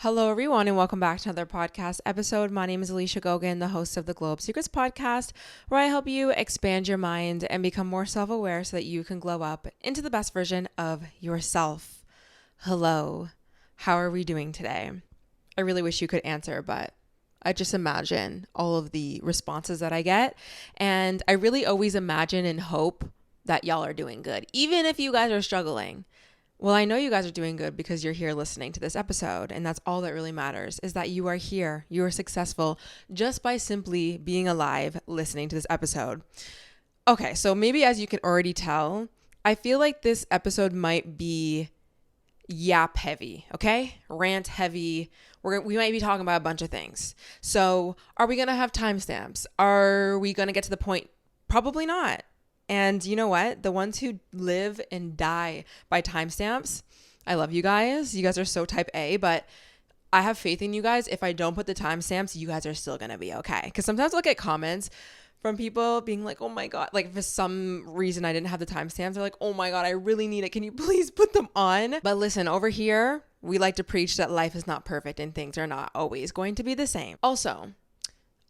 Hello, everyone, and welcome back to another podcast episode. My name is Alicia Gogan, the host of the Globe Secrets podcast, where I help you expand your mind and become more self aware so that you can glow up into the best version of yourself. Hello, how are we doing today? I really wish you could answer, but I just imagine all of the responses that I get, and I really always imagine and hope that y'all are doing good, even if you guys are struggling. Well, I know you guys are doing good because you're here listening to this episode, and that's all that really matters is that you are here. You are successful just by simply being alive listening to this episode. Okay, so maybe as you can already tell, I feel like this episode might be yap heavy, okay? Rant heavy. We might be talking about a bunch of things. So, are we going to have timestamps? Are we going to get to the point? Probably not. And you know what? The ones who live and die by timestamps, I love you guys. You guys are so type A, but I have faith in you guys. If I don't put the timestamps, you guys are still going to be okay. Because sometimes I'll get comments from people being like, oh my God, like for some reason I didn't have the timestamps. They're like, oh my God, I really need it. Can you please put them on? But listen, over here, we like to preach that life is not perfect and things are not always going to be the same. Also,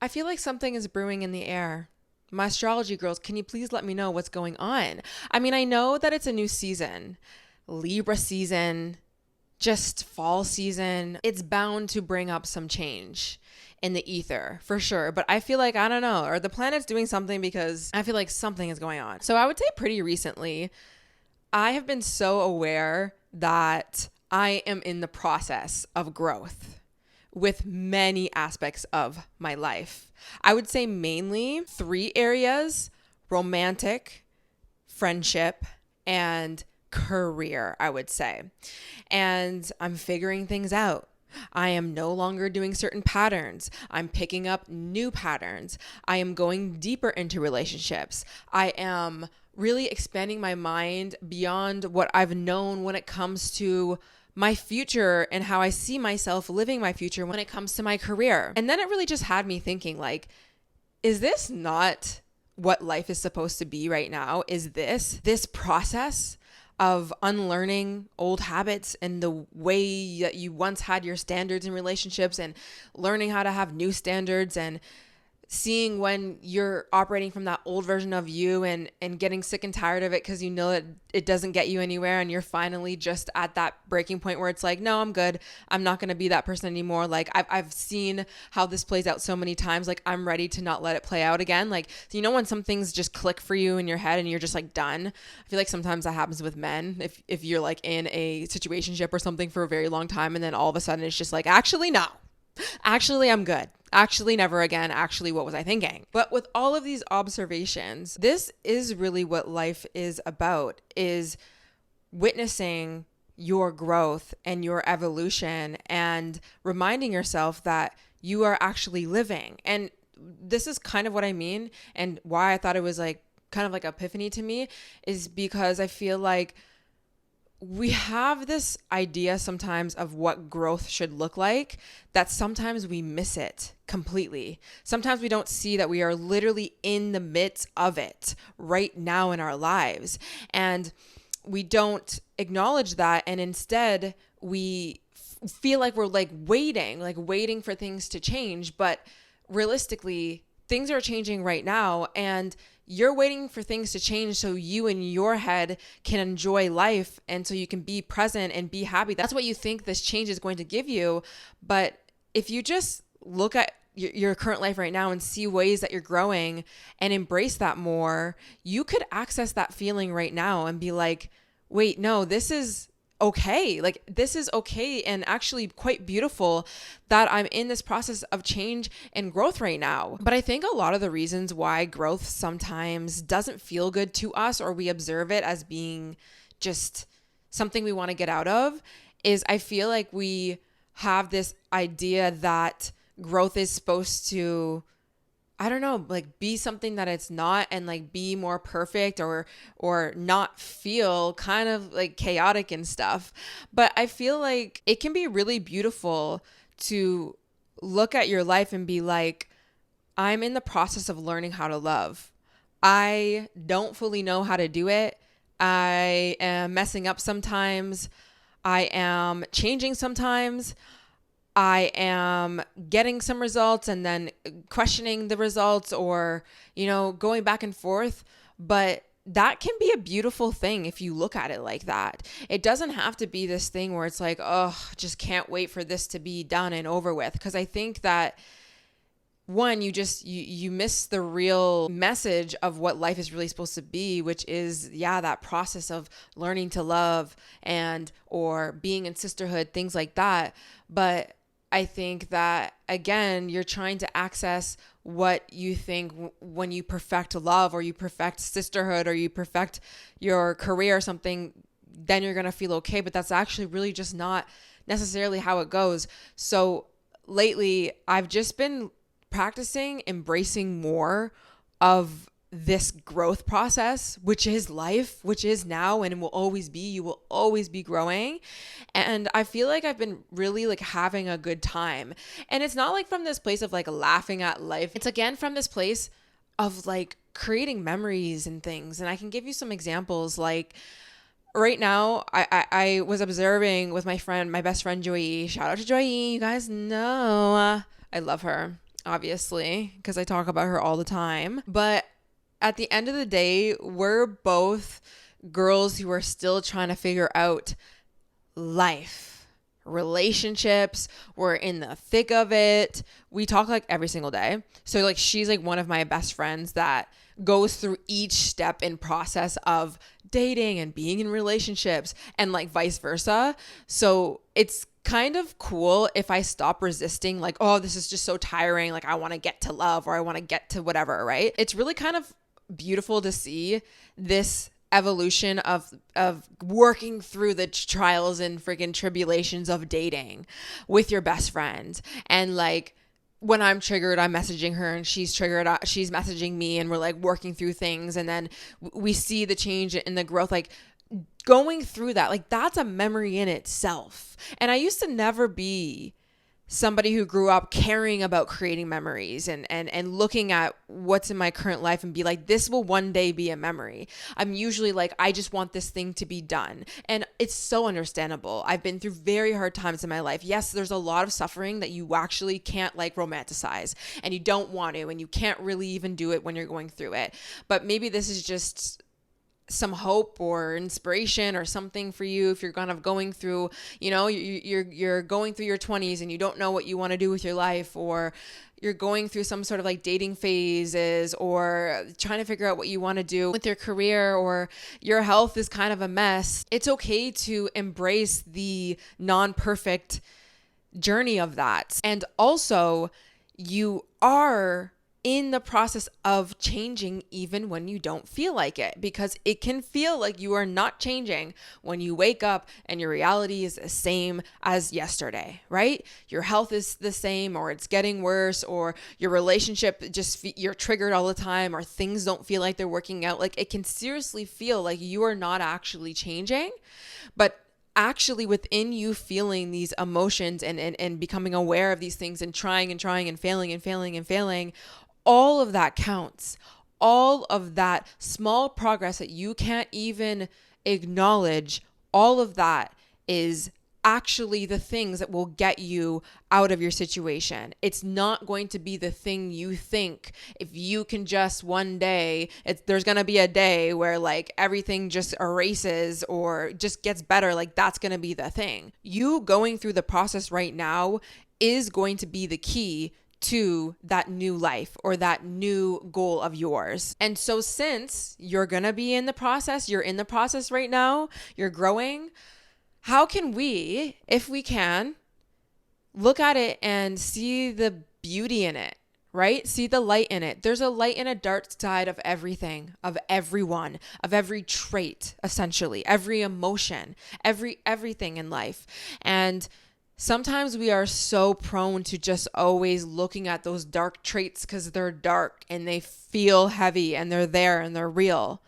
I feel like something is brewing in the air. My astrology girls, can you please let me know what's going on? I mean, I know that it's a new season, Libra season, just fall season. It's bound to bring up some change in the ether for sure. But I feel like, I don't know, or the planet's doing something because I feel like something is going on. So I would say pretty recently, I have been so aware that I am in the process of growth with many aspects of my life. I would say mainly three areas: romantic, friendship, and career, I would say. And I'm figuring things out. I am no longer doing certain patterns. I'm picking up new patterns. I am going deeper into relationships. I am really expanding my mind beyond what I've known when it comes to my future and how I see myself living my future when it comes to my career. And then it really just had me thinking, like, is this not what life is supposed to be right now? Is this process of unlearning old habits and the way that you once had your standards in relationships and learning how to have new standards and seeing when you're operating from that old version of you and getting sick and tired of it because you know that it doesn't get you anywhere and you're finally just at that breaking point where it's like, no, I'm good. I'm not going to be that person anymore. Like I've seen how this plays out so many times. Like I'm ready to not let it play out again. Like, so you know, when some things just click for you in your head and you're just like done. I feel like sometimes that happens with men. If you're like in a situationship or something for a very long time and then all of a sudden it's just like, actually, no. Actually, I'm good. Actually, never again. Actually, what was I thinking? But with all of these observations, this is really what life is about, is witnessing your growth and your evolution and reminding yourself that you are actually living. And this is kind of what I mean and why I thought it was like kind of like epiphany to me is because I feel like we have this idea sometimes of what growth should look like that sometimes we miss it completely. Sometimes we don't see that we are literally in the midst of it right now in our lives. And we don't acknowledge that. And instead we feel like we're like waiting for things to change. But realistically, things are changing right now. And you're waiting for things to change so you in your head can enjoy life and so you can be present and be happy. That's what you think this change is going to give you. But if you just look at your current life right now and see ways that you're growing and embrace that more, you could access that feeling right now and be like, wait, no, this is okay. Like this is okay and actually quite beautiful that I'm in this process of change and growth right now. But I think a lot of the reasons why growth sometimes doesn't feel good to us or we observe it as being just something we want to get out of is I feel like we have this idea that growth is supposed to, I don't know, like be something that it's not and like be more perfect or not feel kind of like chaotic and stuff. But I feel like it can be really beautiful to look at your life and be like, I'm in the process of learning how to love. I don't fully know how to do it. I am messing up sometimes. I am changing sometimes. I am getting some results and then questioning the results, or, going back and forth. But that can be a beautiful thing if you look at it like that. It doesn't have to be this thing where it's like, oh, just can't wait for this to be done and over with. Because I think that one, you miss the real message of what life is really supposed to be, which is, that process of learning to love or being in sisterhood, things like that. But I think that, again, you're trying to access what you think when you perfect love, or you perfect sisterhood, or you perfect your career or something, then you're going to feel okay. But that's actually really just not necessarily how it goes. So lately, I've just been practicing embracing more of this growth process, which is life, which is now and will always be. You will always be growing. And I feel like I've been really like having a good time. And it's not like from this place of like laughing at life. It's again from this place of like creating memories and things. And I can give you some examples. Like right now, I was observing with my best friend Joy. Shout out to Joy. You guys know I love her, obviously, because I talk about her all the time. But at the end of the day, we're both girls who are still trying to figure out life, relationships. We're in the thick of it. We talk like every single day. So like she's like one of my best friends that goes through each step in process of dating and being in relationships, and like vice versa. So it's kind of cool if I stop resisting, like, oh, this is just so tiring. Like I want to get to love, or I want to get to whatever, right? It's really kind of beautiful to see this evolution of working through the trials and freaking tribulations of dating with your best friend. And like when I'm triggered, I'm messaging her, and she's triggered, she's messaging me, and we're like working through things. And then we see the change in the growth, like going through that. Like that's a memory in itself. And I used to never be somebody who grew up caring about creating memories and looking at what's in my current life and be like, this will one day be a memory. I'm usually like, I just want this thing to be done. And it's so understandable. I've been through very hard times in my life. Yes, there's a lot of suffering that you actually can't like romanticize, and you don't want to, and you can't really even do it when you're going through it. But maybe this is just some hope or inspiration or something for you if you're kind of going through, you're going through your 20s and you don't know what you want to do with your life, or you're going through some sort of like dating phases, or trying to figure out what you want to do with your career, or your health is kind of a mess. It's okay to embrace the non-perfect journey of that. And also, you are in the process of changing even when you don't feel like it, because it can feel like you are not changing when you wake up and your reality is the same as yesterday, right? Your health is the same, or it's getting worse, or your relationship you're triggered all the time, or things don't feel like they're working out. Like it can seriously feel like you are not actually changing, but actually within you feeling these emotions and becoming aware of these things and trying and failing, all of that counts. All of that small progress that you can't even acknowledge, all of that is actually the things that will get you out of your situation. It's not going to be the thing you think. If you can just one day, there's going to be a day where like everything just erases or just gets better. Like that's going to be the thing. You going through the process right now is going to be the key to that new life or that new goal of yours. And so since you're going to be in the process, you're in the process right now, you're growing, how can we, if we can, look at it and see the beauty in it, right? See the light in it. There's a light and a dark side of everything, of everyone, of every trait, essentially, every emotion, everything in life. And sometimes we are so prone to just always looking at those dark traits because they're dark and they feel heavy and they're there and they're real.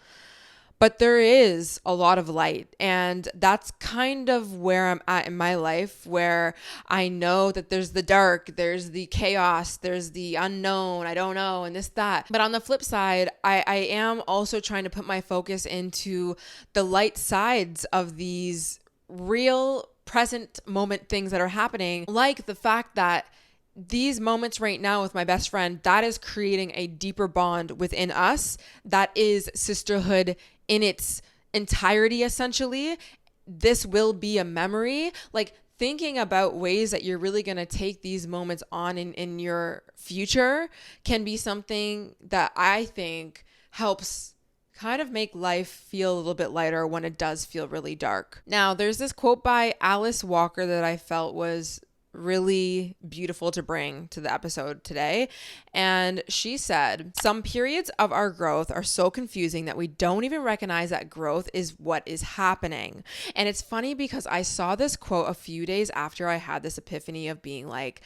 But there is a lot of light, and that's kind of where I'm at in my life, where I know that there's the dark, there's the chaos, there's the unknown, I don't know, and this, that. But on the flip side, I am also trying to put my focus into the light sides of these real present moment things that are happening, like the fact that these moments right now with my best friend, that is creating a deeper bond within us. That is sisterhood in its entirety, essentially. This will be a memory. Like, thinking about ways that you're really going to take these moments on in your future can be something that I think helps kind of make life feel a little bit lighter when it does feel really dark. Now, there's this quote by Alice Walker that I felt was really beautiful to bring to the episode today. And she said, "Some periods of our growth are so confusing that we don't even recognize that growth is what is happening." And it's funny because I saw this quote a few days after I had this epiphany of being like,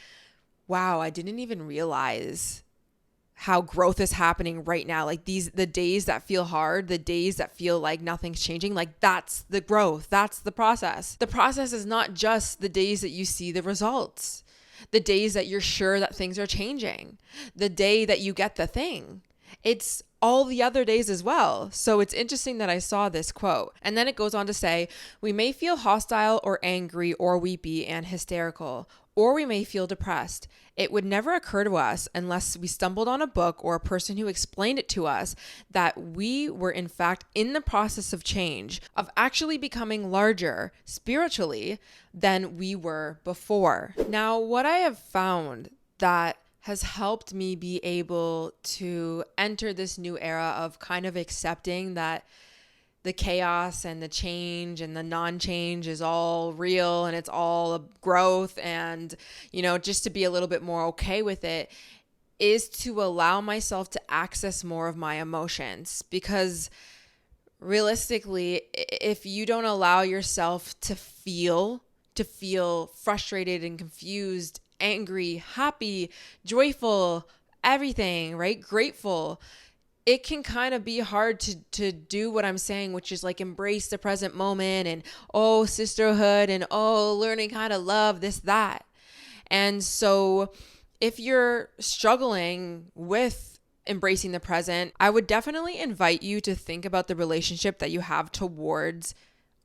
wow, I didn't even realize how growth is happening right now. Like the days that feel hard, the days that feel like nothing's changing, like that's the growth. That's the process. The process is not just the days that you see the results, the days that you're sure that things are changing, the day that you get the thing. It's all the other days as well. So it's interesting that I saw this quote. And then it goes on to say, "We may feel hostile or angry or weepy and hysterical, or we may feel depressed. It would never occur to us unless we stumbled on a book or a person who explained it to us that we were in fact in the process of change, of actually becoming larger spiritually than we were before." Now, what I have found that has helped me be able to enter this new era of kind of accepting that the chaos and the change and the non-change is all real and it's all a growth, and, you know, just to be a little bit more okay with it, is to allow myself to access more of my emotions. Because realistically, if you don't allow yourself to feel frustrated and confused, angry, happy, joyful, everything, right? Grateful, it can kind of be hard to do what I'm saying, which is like embrace the present moment and, oh, sisterhood and, oh, learning how to love this, that. And so if you're struggling with embracing the present, I would definitely invite you to think about the relationship that you have towards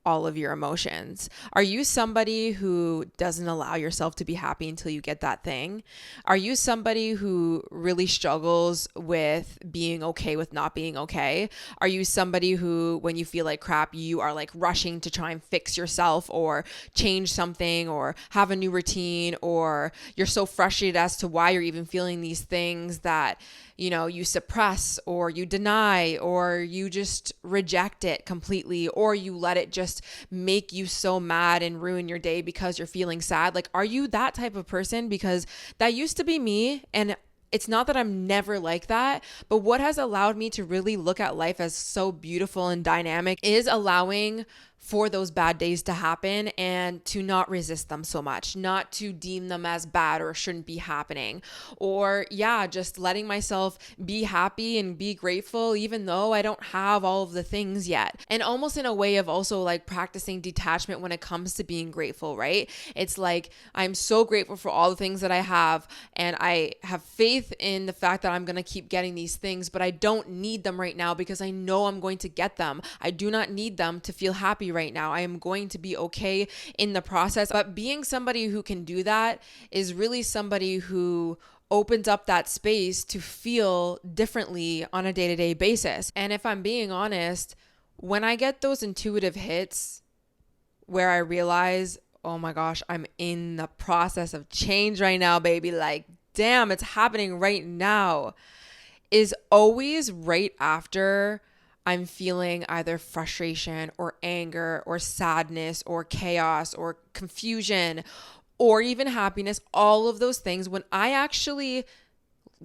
all of your emotions. Are you somebody who doesn't allow yourself to be happy until you get that thing? Are you somebody who really struggles with being okay with not being okay? Are you somebody who, when you feel like crap, you are like rushing to try and fix yourself or change something or have a new routine, or you're so frustrated as to why you're even feeling these things that, you know, you suppress or you deny or you just reject it completely, or you let it just make you so mad and ruin your day because you're feeling sad? Like, are you that type of person? Because that used to be me, and it's not that I'm never like that, but what has allowed me to really look at life as so beautiful and dynamic is allowing for those bad days to happen and to not resist them so much, not to deem them as bad or shouldn't be happening, or just letting myself be happy and be grateful even though I don't have all of the things yet. And almost in a way of also like practicing detachment when it comes to being grateful, right? It's like, I'm so grateful for all the things that I have, and I have faith in the fact that I'm going to keep getting these things, but I don't need them right now because I know I'm going to get them. I do not need them to feel happy right now. I am going to be okay in the process. But being somebody who can do that is really somebody who opens up that space to feel differently on a day-to-day basis. And if I'm being honest, when I get those intuitive hits where I realize, oh my gosh, I'm in the process of change right now, baby, like, damn, it's happening right now, is always right after I'm feeling either frustration or anger or sadness or chaos or confusion or even happiness, all of those things. When I actually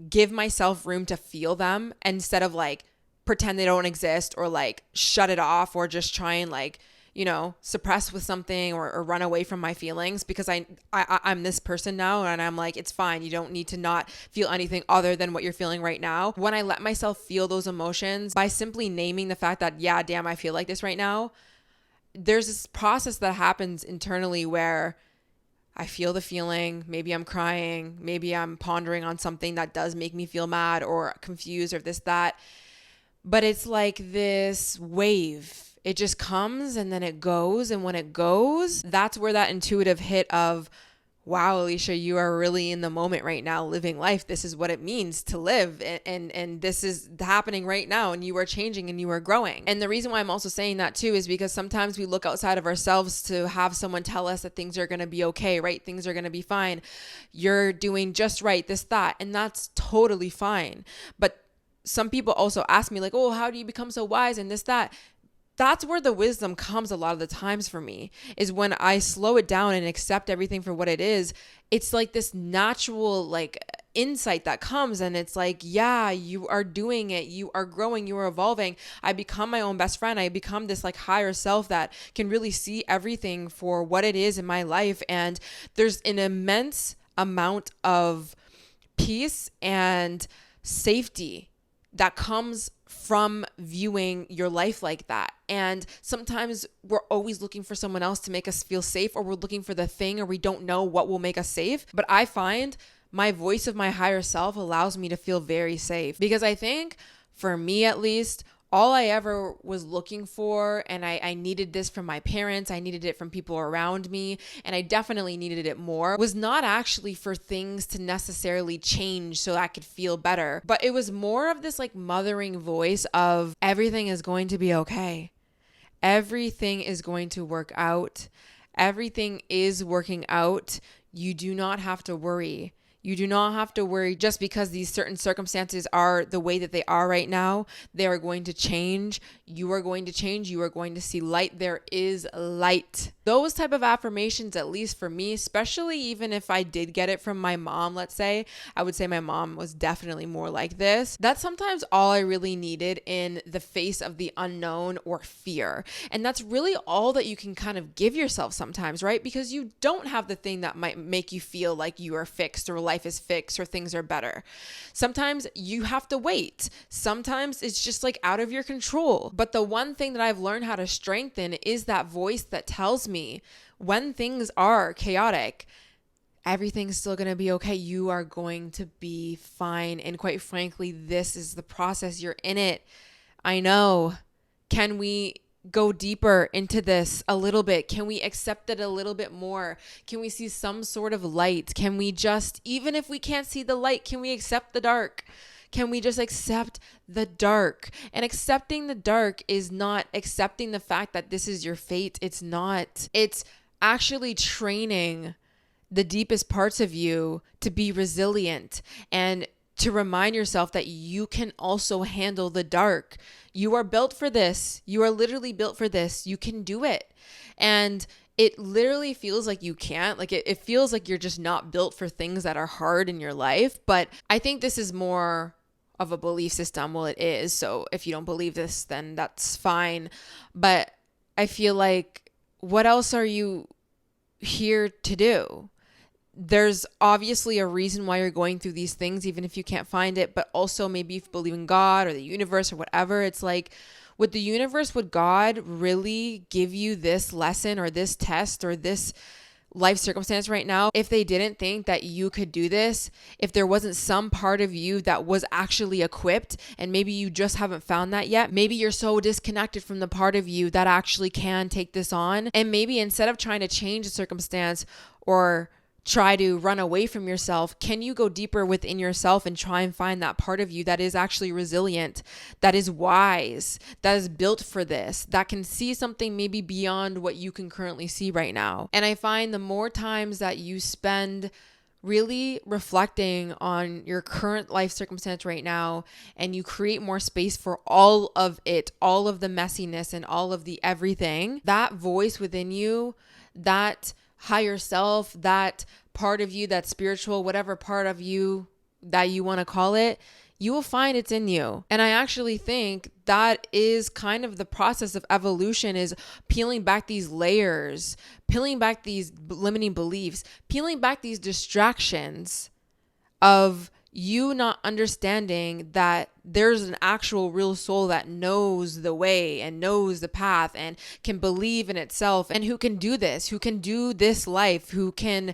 give myself room to feel them instead of like pretend they don't exist or like shut it off or just try and like, you know, suppress with something or run away from my feelings, because I'm this person now, and I'm like, it's fine. You don't need to not feel anything other than what you're feeling right now. When I let myself feel those emotions by simply naming the fact that, yeah, damn, I feel like this right now, there's this process that happens internally where I feel the feeling. Maybe I'm crying. Maybe I'm pondering on something that does make me feel mad or confused or this, that. But it's like this wave. life. It just comes and then it goes. And when it goes, that's where that intuitive hit of, wow, Alicia, you are really in the moment right now, living life. This is what it means to live. And this is happening right now. And you are changing and you are growing. And the reason why I'm also saying that too is because sometimes we look outside of ourselves to have someone tell us that things are going to be okay, right? Things are going to be fine. You're doing just right, this, that. And that's totally fine. But some people also ask me like, oh, how do you become so wise and this, that? That's where the wisdom comes a lot of the times for me, is when I slow it down and accept everything for what it is. It's like this natural like insight that comes, and it's like, yeah, you are doing it. You are growing, you are evolving. I become my own best friend. I become this like higher self that can really see everything for what it is in my life. And there's an immense amount of peace and safety that comes from viewing your life like that. And sometimes we're always looking for someone else to make us feel safe, or we're looking for the thing, or we don't know what will make us safe. But I find my voice of my higher self allows me to feel very safe, because I think for me at least, all I ever was looking for, and I needed this from my parents, I needed it from people around me, and I definitely needed it more, was not actually for things to necessarily change so I could feel better. But it was more of this like mothering voice of, everything is going to be okay. Everything is going to work out. Everything is working out. You do not have to worry. You do not have to worry just because these certain circumstances are the way that they are right now. They are going to change. You are going to change. You are going to see light. There is light. Those type of affirmations, at least for me, especially even if I did get it from my mom, let's say, I would say my mom was definitely more like this. That's sometimes all I really needed in the face of the unknown or fear. And that's really all that you can kind of give yourself sometimes, right? Because you don't have the thing that might make you feel like you are fixed, or life is fixed, or things are better. Sometimes you have to wait. Sometimes it's just like out of your control. But the one thing that I've learned how to strengthen is that voice that tells me when things are chaotic, everything's still going to be okay. You are going to be fine. And quite frankly, this is the process. You're in it. I know. Can we go deeper into this a little bit? Can we accept it a little bit more? Can we see some sort of light? Can we just, even if we can't see the light, can we accept the dark? Can we just accept the dark? And accepting the dark is not accepting the fact that this is your fate. It's not. It's actually training the deepest parts of you to be resilient and to remind yourself that you can also handle the dark. You are built for this. You are literally built for this. You can do it. And it literally feels like you can't. Like it feels like you're just not built for things that are hard in your life. But I think this is more of a belief system. Well, it is. So if you don't believe this, then that's fine. But I feel like, what else are you here to do? There's obviously a reason why you're going through these things, even if you can't find it. But also, maybe if you believe in God or the universe or whatever, it's like, would the universe, would God really give you this lesson or this test or this life circumstance right now if they didn't think that you could do this? If there wasn't some part of you that was actually equipped, and maybe you just haven't found that yet. Maybe you're so disconnected from the part of you that actually can take this on. And maybe instead of trying to change the circumstance or try to run away from yourself, can you go deeper within yourself and try and find that part of you that is actually resilient, that is wise, that is built for this, that can see something maybe beyond what you can currently see right now? And I find the more times that you spend really reflecting on your current life circumstance right now, and you create more space for all of it, all of the messiness and all of the everything, that voice within you, that higher self, that part of you, that spiritual, whatever part of you that you want to call it, you will find it's in you. And I actually think that is kind of the process of evolution, is peeling back these layers, peeling back these limiting beliefs, peeling back these distractions of you not understanding that there's an actual real soul that knows the way and knows the path and can believe in itself, and who can do this life, who can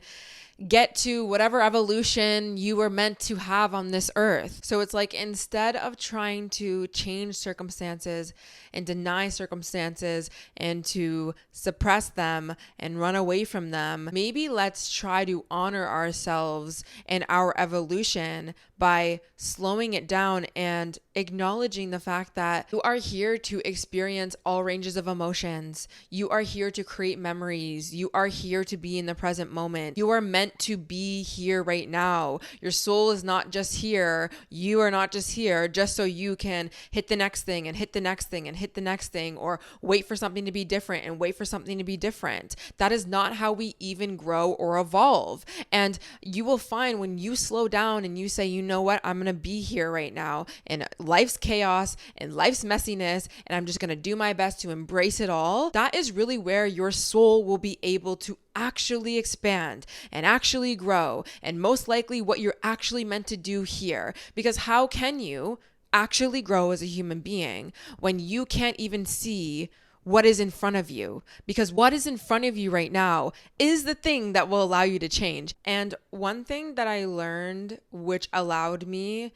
get to whatever evolution you were meant to have on this earth. So it's like, instead of trying to change circumstances and deny circumstances and to suppress them and run away from them, maybe let's try to honor ourselves and our evolution by slowing it down and acknowledging the fact that you are here to experience all ranges of emotions. You are here to create memories. You are here to be in the present moment. You are meant to be here right now. Your soul is not just here. You are not just here just so you can hit the next thing and hit the next thing and hit the next thing, or wait for something to be different and wait for something to be different. That is not how we even grow or evolve. And you will find when you slow down and you say, you know what, I'm going to be here right now in life's chaos and life's messiness, and I'm just going to do my best to embrace it all. That is really where your soul will be able to actually expand and actually grow, and most likely what you're actually meant to do here. Because how can you actually grow as a human being when you can't even see what is in front of you? Because what is in front of you right now is the thing that will allow you to change. And one thing that I learned, which allowed me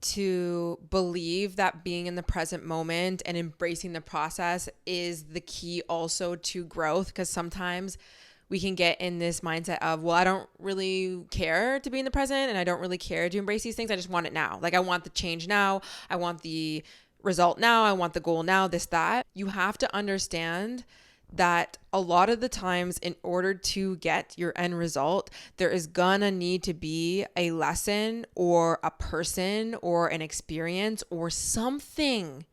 to believe that being in the present moment and embracing the process is the key also to growth, because sometimes we can get in this mindset of, well, I don't really care to be in the present and I don't really care to embrace these things. I just want it now. Like, I want the change now. I want the result now. I want the goal now, this, that. You have to understand that a lot of the times, in order to get your end result, there is gonna need to be a lesson or a person or an experience or something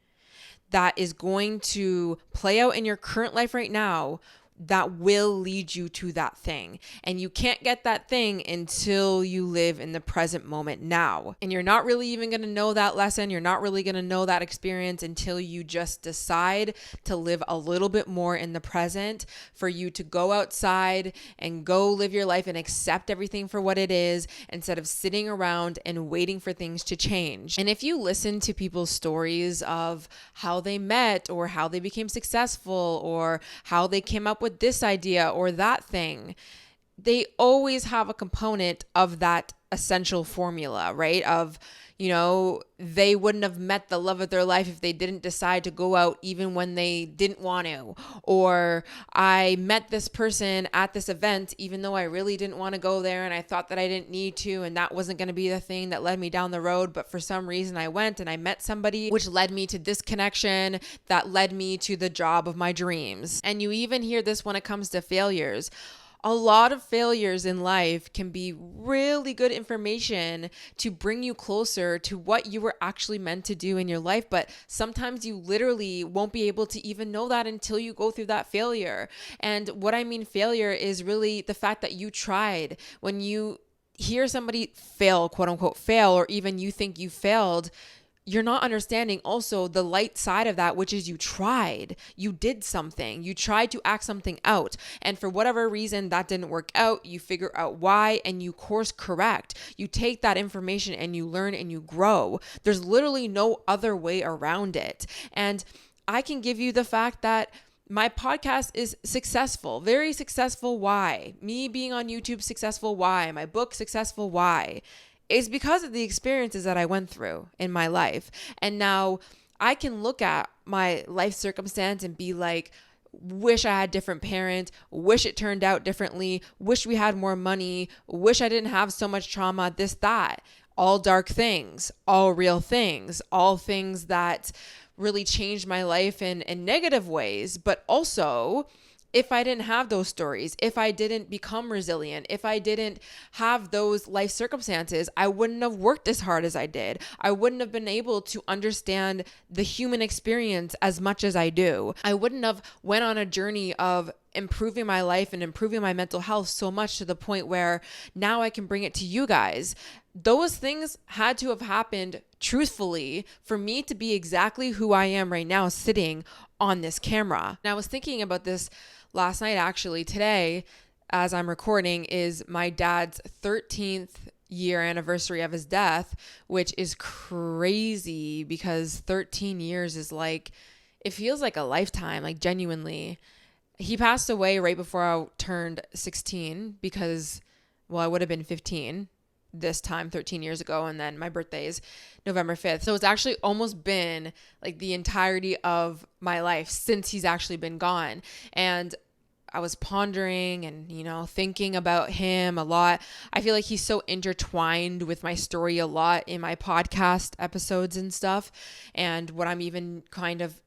that is going to play out in your current life right now that will lead you to that thing. And you can't get that thing until you live in the present moment now. And you're not really even going to know that lesson. You're not really going to know that experience until you just decide to live a little bit more in the present, for you to go outside and go live your life and accept everything for what it is, instead of sitting around and waiting for things to change. And if you listen to people's stories of how they met or how they became successful or how they came up with this idea or that thing, they always have a component of that essential formula, right? Of, they wouldn't have met the love of their life if they didn't decide to go out even when they didn't want to. Or I met this person at this event even though I really didn't want to go there and I thought that I didn't need to, and that wasn't going to be the thing that led me down the road, but for some reason I went and I met somebody which led me to this connection that led me to the job of my dreams. And you even hear this when it comes to failures. A lot of failures in life can be really good information to bring you closer to what you were actually meant to do in your life. But sometimes you literally won't be able to even know that until you go through that failure. And what I mean failure is really the fact that you tried. When you hear somebody fail, quote unquote fail, or even you think you failed, you're not understanding also the light side of that, which is you tried, you did something, you tried to act something out. And for whatever reason that didn't work out, you figure out why and you course correct. You take that information and you learn and you grow. There's literally no other way around it. And I can give you the fact that my podcast is successful, very successful. Why? Me being on YouTube, successful. Why? My book, successful. Why? Is because of the experiences that I went through in my life. And now I can look at my life circumstance and be like, wish I had different parents, wish it turned out differently, wish we had more money, wish I didn't have so much trauma, this, that. All dark things, all real things, all things that really changed my life in negative ways. But also, if I didn't have those stories, if I didn't become resilient, if I didn't have those life circumstances, I wouldn't have worked as hard as I did. I wouldn't have been able to understand the human experience as much as I do. I wouldn't have went on a journey of improving my life and improving my mental health so much to the point where now I can bring it to you guys. Those things had to have happened truthfully for me to be exactly who I am right now sitting on this camera. And I was thinking about this last night, actually. Today, as I'm recording, is my dad's 13th year anniversary of his death, which is crazy because 13 years is like, it feels like a lifetime, like genuinely. He passed away right before I turned 16 because Well, I would have been 15 this time 13 years ago, and then my birthday is November 5th. So it's actually almost been like the entirety of my life since he's actually been gone. And I was pondering and, thinking about him a lot. I feel like he's so intertwined with my story a lot in my podcast episodes and stuff, and what I'm even kind of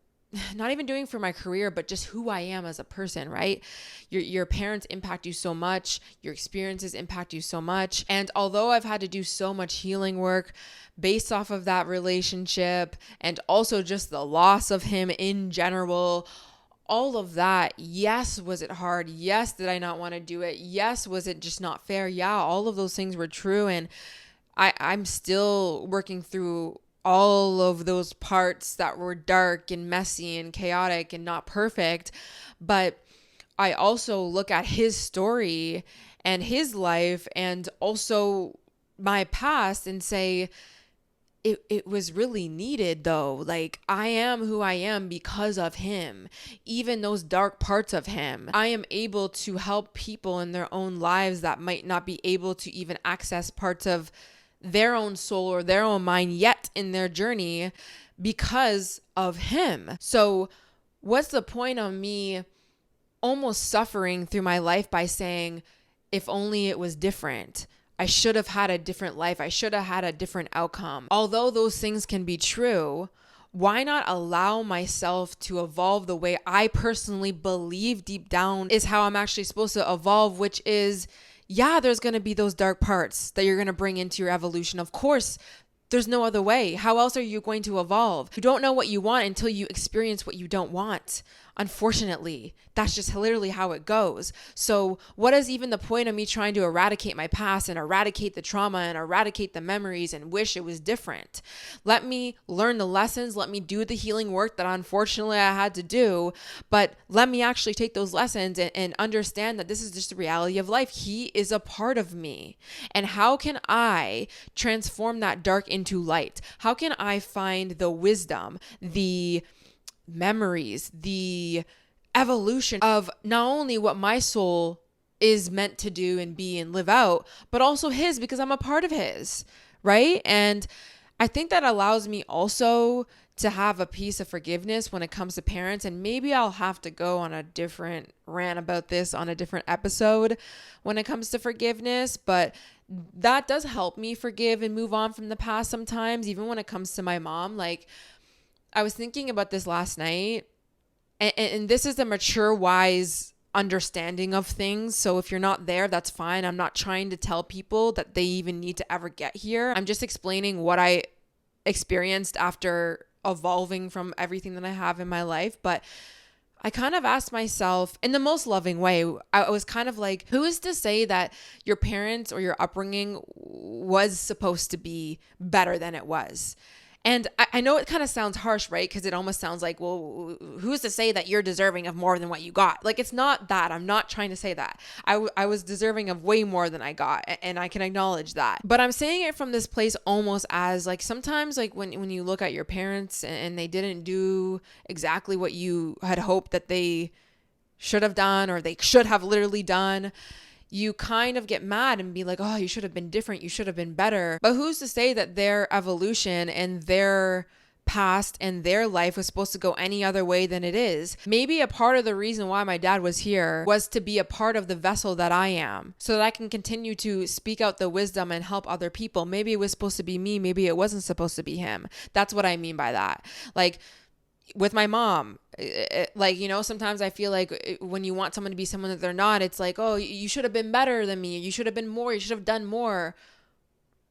not even doing for my career, but just who I am as a person, right? Your parents impact you so much. Your experiences impact you so much. And although I've had to do so much healing work based off of that relationship, and also just the loss of him in general, all of that, yes, was it hard? Yes, did I not want to do it? Yes, was it just not fair? Yeah, all of those things were true. And I'm still working through all of those parts that were dark and messy and chaotic and not perfect. But I also look at his story and his life and also my past and say, it was really needed though. Like, I am who I am because of him. Even those dark parts of him, I am able to help people in their own lives that might not be able to even access parts of their own soul or their own mind yet in their journey because of him. So what's the point of me almost suffering through my life by saying, if only it was different? I should have had a different life. I should have had a different outcome. Although those things can be true, why not allow myself to evolve the way I personally believe deep down is how I'm actually supposed to evolve, which is, yeah, there's going to be those dark parts that you're going to bring into your evolution. Of course, there's no other way. How else are you going to evolve? You don't know what you want until you experience what you don't want. Unfortunately, that's just literally how it goes. So what is even the point of me trying to eradicate my past and eradicate the trauma and eradicate the memories and wish it was different? Let me learn the lessons. Let me do the healing work that unfortunately I had to do. But let me actually take those lessons and understand that this is just the reality of life. He is a part of me. And how can I transform that dark into light? How can I find the wisdom, the memories, the evolution of not only what my soul is meant to do and be and live out, but also his, because I'm a part of his, right? And I think that allows me also to have a piece of forgiveness when it comes to parents. And maybe I'll have to go on a different rant about this on a different episode when it comes to forgiveness, but that does help me forgive and move on from the past sometimes, even when it comes to my mom. Like, I was thinking about this last night, and this is a mature, wise understanding of things. So if you're not there, that's fine. I'm not trying to tell people that they even need to ever get here. I'm just explaining what I experienced after evolving from everything that I have in my life. But I kind of asked myself in the most loving way, I was kind of like, who is to say that your parents or your upbringing was supposed to be better than it was? And I know it kind of sounds harsh, right? Because it almost sounds like, well, who's to say that you're deserving of more than what you got? Like, it's not that. I'm not trying to say that. I was deserving of way more than I got, and I can acknowledge that. But I'm saying it from this place almost as like, sometimes like when you look at your parents and they didn't do exactly what you had hoped that they should have done, or they should have literally done, you kind of get mad and be like, oh, you should have been different. You should have been better. But who's to say that their evolution and their past and their life was supposed to go any other way than it is? Maybe a part of the reason why my dad was here was to be a part of the vessel that I am, so that I can continue to speak out the wisdom and help other people. Maybe it was supposed to be me. Maybe it wasn't supposed to be him. That's what I mean by that. Like, with my mom, like, sometimes I feel like when you want someone to be someone that they're not, it's like, oh, you should have been better than me. You should have been more. You should have done more.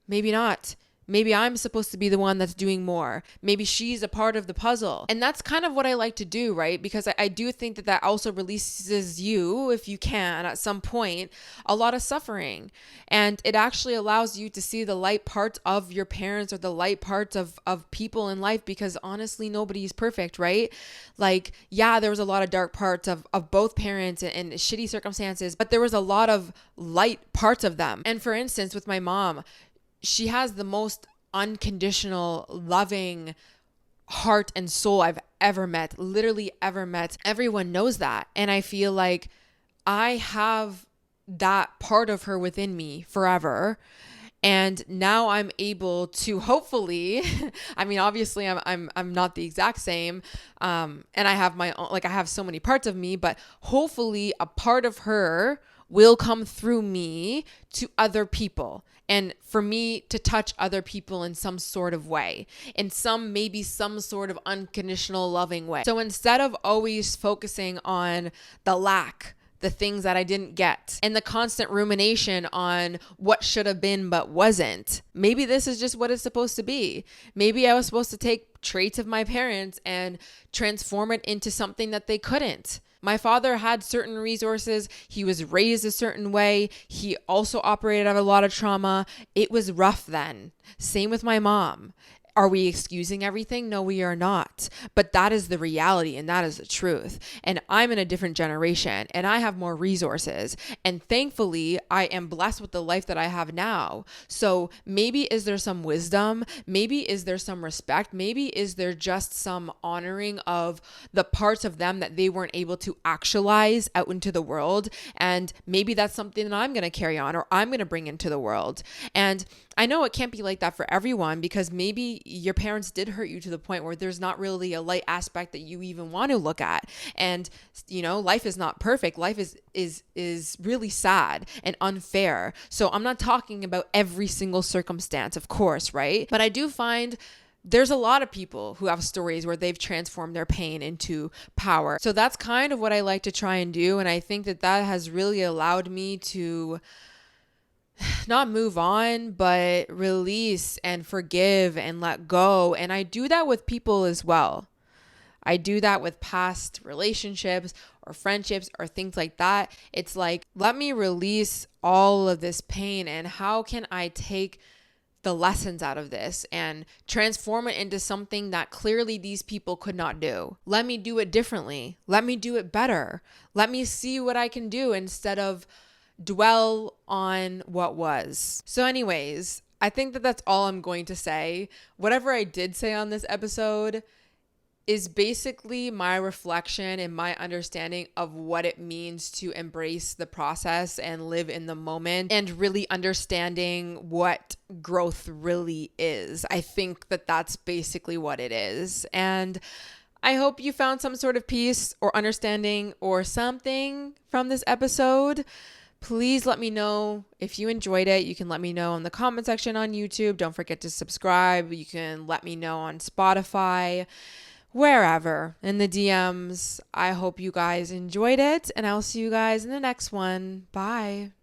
Maybe not. Maybe I'm supposed to be the one that's doing more. Maybe she's a part of the puzzle. And that's kind of what I like to do, right? Because I do think that also releases you, if you can, at some point, a lot of suffering. And it actually allows you to see the light parts of your parents or the light parts of people in life, because honestly, nobody's perfect, right? Like, yeah, there was a lot of dark parts of both parents and shitty circumstances, but there was a lot of light parts of them. And for instance, with my mom, she has the most unconditional, loving heart and soul I've ever met, literally ever met. Everyone knows that. And I feel like I have that part of her within me forever. And now I'm able to hopefully, I mean, obviously I'm not the exact same. And I have my own, like I have so many parts of me, but hopefully a part of her will come through me to other people, and for me to touch other people in some sort of way, in maybe some sort of unconditional loving way. So instead of always focusing on the lack, the things that I didn't get, and the constant rumination on what should have been but wasn't, maybe this is just what it's supposed to be. Maybe I was supposed to take traits of my parents and transform it into something that they couldn't. My father had certain resources. He was raised a certain way. He also operated out of a lot of trauma. It was rough then. Same with my mom. Are we excusing everything? No, we are not. But that is the reality, and that is the truth. And I'm in a different generation, and I have more resources. And thankfully, I am blessed with the life that I have now. So maybe is there some wisdom? Maybe is there some respect? Maybe is there just some honoring of the parts of them that they weren't able to actualize out into the world? And maybe that's something that I'm going to carry on, or I'm going to bring into the world. And I know it can't be like that for everyone, because maybe your parents did hurt you to the point where there's not really a light aspect that you even want to look at. And, life is not perfect. Life is really sad and unfair. So I'm not talking about every single circumstance, of course, right? But I do find there's a lot of people who have stories where they've transformed their pain into power. So that's kind of what I like to try and do. And I think that has really allowed me to not move on, but release and forgive and let go. And I do that with people as well. I do that with past relationships or friendships or things like that. It's like, let me release all of this pain, and how can I take the lessons out of this and transform it into something that clearly these people could not do. Let me do it differently. Let me do it better. Let me see what I can do instead of dwell on what was. So anyways, I think that that's all I'm going to say. Whatever I did say on this episode is basically my reflection and my understanding of what it means to embrace the process and live in the moment, and really understanding what growth really is. I think that that's basically what it is. And I hope you found some sort of peace or understanding or something from this episode. Please let me know if you enjoyed it. You can let me know in the comment section on YouTube. Don't forget to subscribe. You can let me know on Spotify, wherever in the DMs. I hope you guys enjoyed it, and I'll see you guys in the next one. Bye.